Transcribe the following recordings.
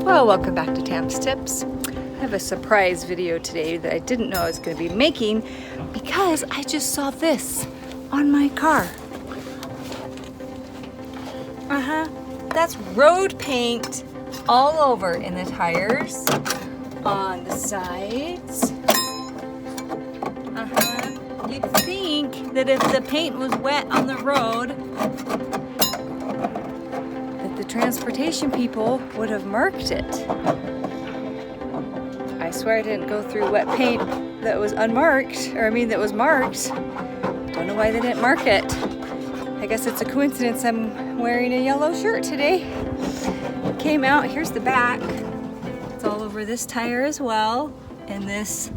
Well, welcome back to Tam's Tips. I have a surprise video today that I didn't know I was going to be making because I just saw this on my car. That's road paint all over in the tires, on the sides. You'd think that if the paint was wet on the road, that the transportation people would have marked it. I swear I didn't go through wet paint that was unmarked, that was marked. Don't know why they didn't mark it. I guess it's a coincidence I'm wearing a yellow shirt today. Came out, here's the back. It's all over this tire as well, and this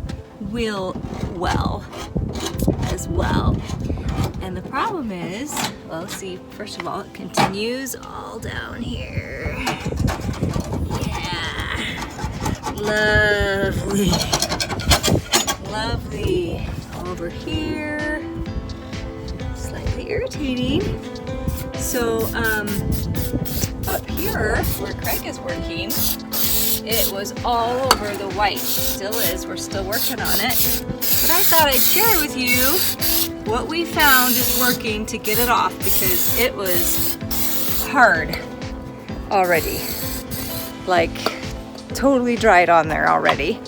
wheel well as well. And the problem is, well, see, first of all, it continues all down here. Yeah, lovely, lovely. Over here, slightly irritating. So, up here, where Craig is working, it was all over the white. Still is, we're still working on it. But I thought I'd share with you what we found is working to get it off, because it was hard already. Like, totally dried on there already.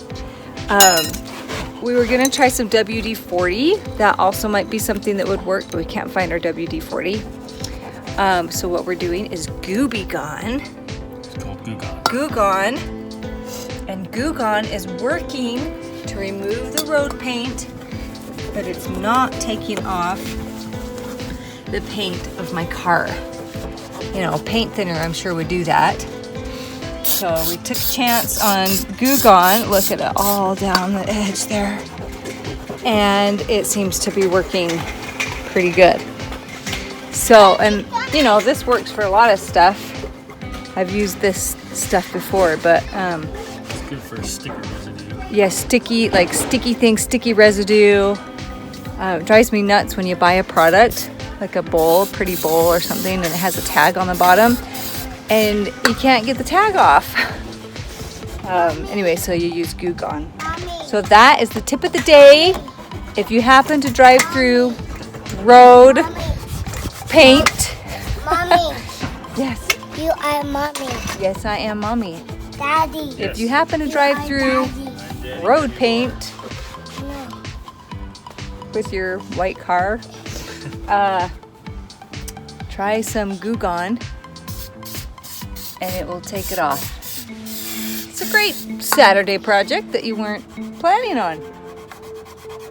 We were gonna try some WD-40. That also might be something that would work, but we can't find our WD-40. So what we're doing is Gooby Gone. It's called Goo Gone. Goo Gone. And Goo Gone is working to remove the road paint, but it's not taking off the paint of my car. You know, paint thinner I'm sure would do that. So we took a chance on Goo Gone. Look at it all down the edge there. And it seems to be working pretty good. So, and you know, this works for a lot of stuff. I've used this stuff before, but it's good for sticky residue. Yeah, sticky things, sticky residue. It drives me nuts when you buy a product, like a bowl, pretty bowl or something, and it has a tag on the bottom, and you can't get the tag off. Anyway, so you use Goo Gone. So that is the tip of the day. If you happen to drive through road paint. Mommy. Yes. You are mommy. Yes, I am mommy. Daddy. If you happen to drive through road paint with your white car, try some Goo Gone and it will take it off. It's a great Saturday project that you weren't planning on.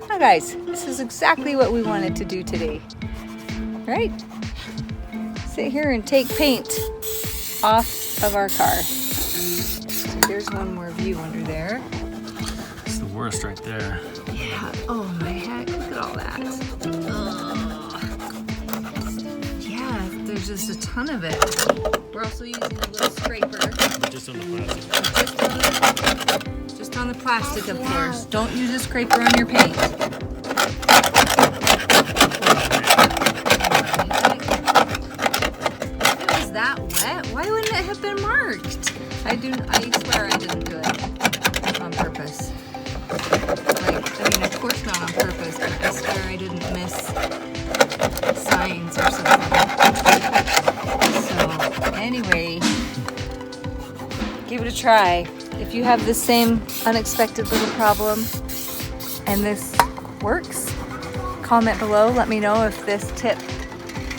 Now guys, this is exactly what we wanted to do today, right? Sit here and take paint off of our car. So here's one more view under there. It's the worst right there. Yeah, oh my heck, look at all that. Ugh. Yeah, there's just a ton of it. We're also using a little scraper. Just on the plastic. Just on the plastic, of course. Don't use a scraper on your paint. If it was that wet, why wouldn't it have been marked? I swear I didn't do it on purpose. Of course not on purpose, but I swear I didn't miss signs or something. So, anyway, give it a try. If you have the same unexpected little problem and this works, comment below. Let me know if this tip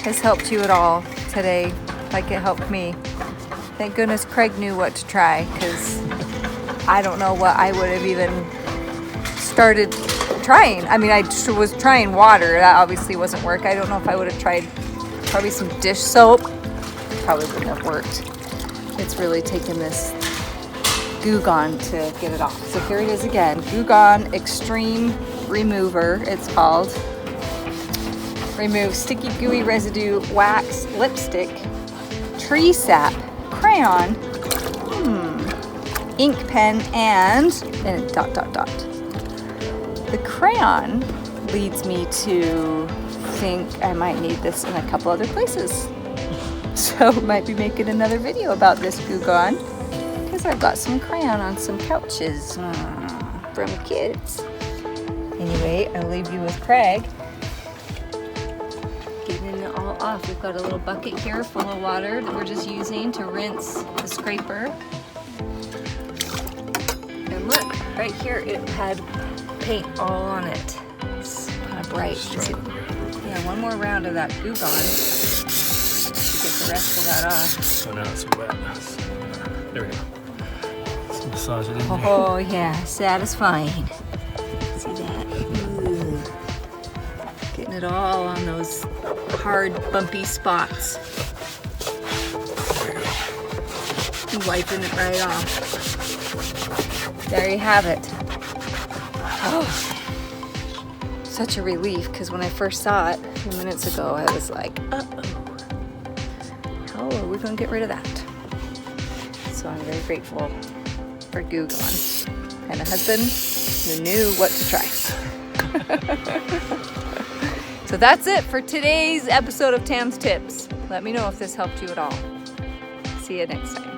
has helped you at all today, like it helped me. Thank goodness Craig knew what to try, because I don't know what I would have even started trying. I mean, I was trying water. That obviously wasn't work. I don't know if I would have tried probably some dish soap. Probably wouldn't have worked. It's really taken this Goo Gone to get it off. So here it is again. Goo Gone Extreme Remover, it's called. Remove sticky gooey residue, wax, lipstick, tree sap, crayon, ink pen, and dot dot dot. The crayon leads me to think I might need this in a couple other places. So might be making another video about this Goo Gone, guys. I've got some crayon on some couches from kids. Anyway, I'll leave you with Craig. Getting it all off. We've got a little bucket here full of water that we're just using to rinse the scraper. And look, right here it had paint all on it. It's kind of bright. Yeah, one more round of that Goo Gone to get the rest of that off. So now it's wet. There we go. Let's massage it in there. Oh yeah, satisfying. See that? Ooh. Getting it all on those hard, bumpy spots. And wiping it right off. There you have it. Oh, such a relief, because when I first saw it a few minutes ago, I was like, uh-oh. How are we going to get rid of that? So I'm very grateful for Goo Gone and a husband who knew what to try. So that's it for today's episode of Tam's Tips. Let me know if this helped you at all. See you next time.